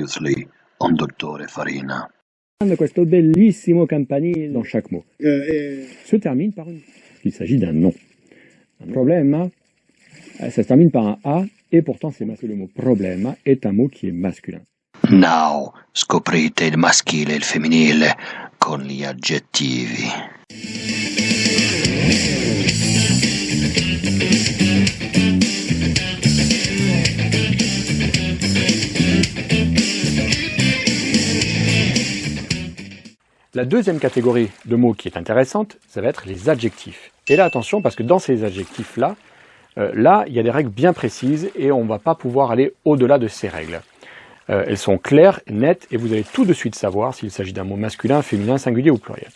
Previously on Dottore Farina. Questo bellissimo campanile dans chaque mot se termine par une... Il s'agit d'un nom. Un problème, ça se termine par un A, et pourtant c'est masculin. Le mot problème est un mot qui est masculin. Now scoprite il maschile e il femminile con gli aggettivi. La deuxième catégorie de mots qui est intéressante, ça va être les adjectifs. Et là, attention, parce que dans ces adjectifs-là, il y a des règles bien précises et on ne va pas pouvoir aller au-delà de ces règles. Elles sont claires, nettes, et vous allez tout de suite savoir s'il s'agit d'un mot masculin, féminin, singulier ou pluriel.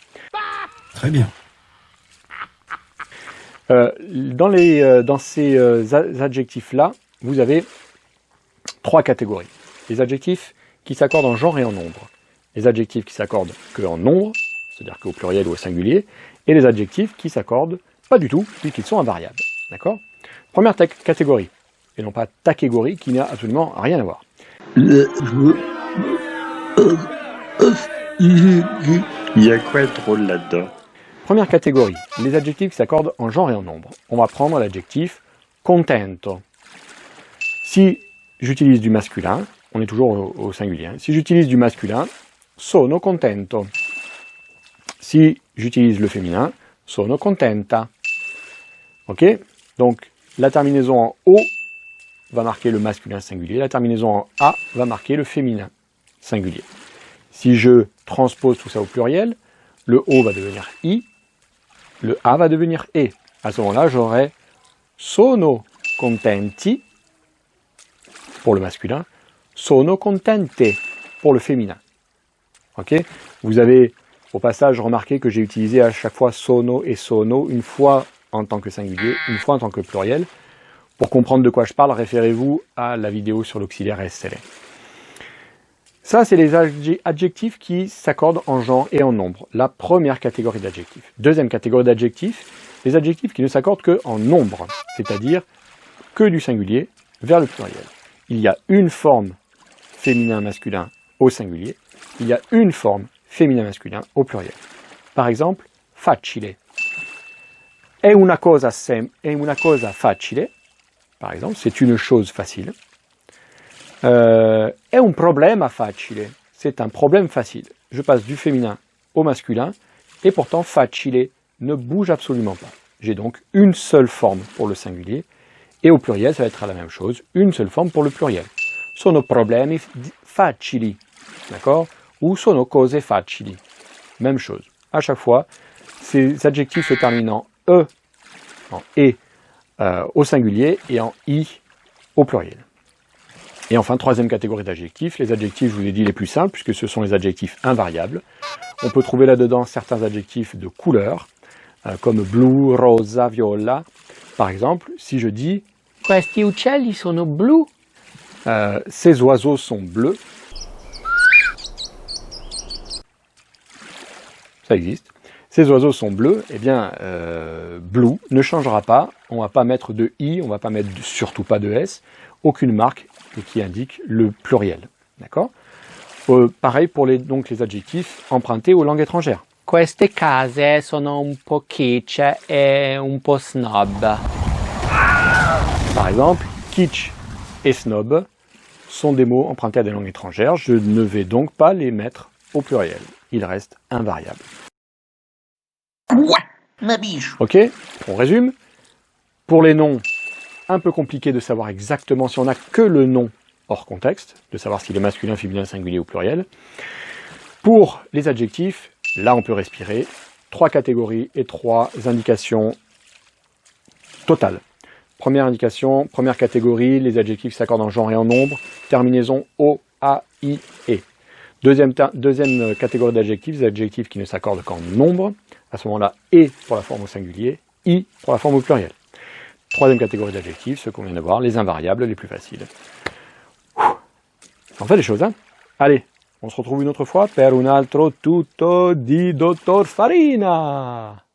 Très bien. Dans ces adjectifs-là, vous avez trois catégories. Les adjectifs qui s'accordent en genre et en nombre. Les adjectifs qui s'accordent qu'en nombre, c'est-à-dire qu'au pluriel ou au singulier, et les adjectifs qui s'accordent pas du tout, puisqu'ils sont invariables. D'accord ? Première catégorie, et non pas takégorie, qui n'a absolument rien à voir. Il y a quoi de drôle là-dedans? Première catégorie, les adjectifs qui s'accordent en genre et en nombre. On va prendre l'adjectif contento. Si j'utilise du masculin, on est toujours au singulier, si j'utilise du masculin, sono contento. Si j'utilise le féminin, sono contenta. Ok? Donc, la terminaison en O va marquer le masculin singulier, la terminaison en A va marquer le féminin singulier. Si je transpose tout ça au pluriel, le O va devenir I, le A va devenir E. À ce moment-là, j'aurai sono contenti pour le masculin, sono contente pour le féminin. Ok? Vous avez au passage remarqué que j'ai utilisé à chaque fois sono et sono, une fois en tant que singulier, une fois en tant que pluriel. Pour comprendre de quoi je parle, référez-vous à la vidéo sur l'auxiliaire SLR. Ça, c'est les adjectifs qui s'accordent en genre et en nombre. La première catégorie d'adjectifs. Deuxième catégorie d'adjectifs, les adjectifs qui ne s'accordent qu'en nombre, c'est-à-dire que du singulier vers le pluriel. Il y a une forme féminin-masculin au singulier, il y a une forme féminin-masculin au pluriel. Par exemple, facile. È una cosa facile. Par exemple, c'est une chose facile. È un problema facile. C'est un problème facile. Je passe du féminin au masculin, et pourtant facile ne bouge absolument pas. J'ai donc une seule forme pour le singulier, et au pluriel, ça va être la même chose, une seule forme pour le pluriel. Sono problemi facili, d'accord? Ou sono cose facili. Même chose. À chaque fois, ces adjectifs se terminent en E au singulier et en I au pluriel. Et enfin, troisième catégorie d'adjectifs, les adjectifs, je vous ai dit, les plus simples, puisque ce sont les adjectifs invariables. On peut trouver là-dedans certains adjectifs de couleur, comme blu, rosa, viola. Par exemple, si je dis « Questi uccelli sono blu », ces oiseaux sont bleus. Ça existe. Ces oiseaux sont bleus, eh bien, blue ne changera pas. On ne va pas mettre de i, on ne va pas mettre surtout pas de s, aucune marque qui indique le pluriel. D'accord? Pareil pour les adjectifs empruntés aux langues étrangères. Queste case sono un po' kitsch e un po' snob. Par exemple, kitsch et snob sont des mots empruntés à des langues étrangères. Je ne vais donc pas les mettre au pluriel. Ils restent invariables. Ok, on résume. Pour les noms, un peu compliqué de savoir exactement si on n'a que le nom hors contexte, de savoir s'il est masculin, féminin, singulier ou pluriel. Pour les adjectifs, là on peut respirer. 3 catégories et 3 indications totales. Première indication, première catégorie, les adjectifs s'accordent en genre et en nombre. Terminaison O, A, I, E. Deuxième catégorie d'adjectifs, les adjectifs qui ne s'accordent qu'en nombre. À ce moment-là, E pour la forme au singulier, I pour la forme au pluriel. Troisième catégorie d'adjectifs, ceux qu'on vient de voir, les invariables, les plus faciles. On fait les choses, hein? Allez, on se retrouve une autre fois per un altro tutto di Dottor Farina.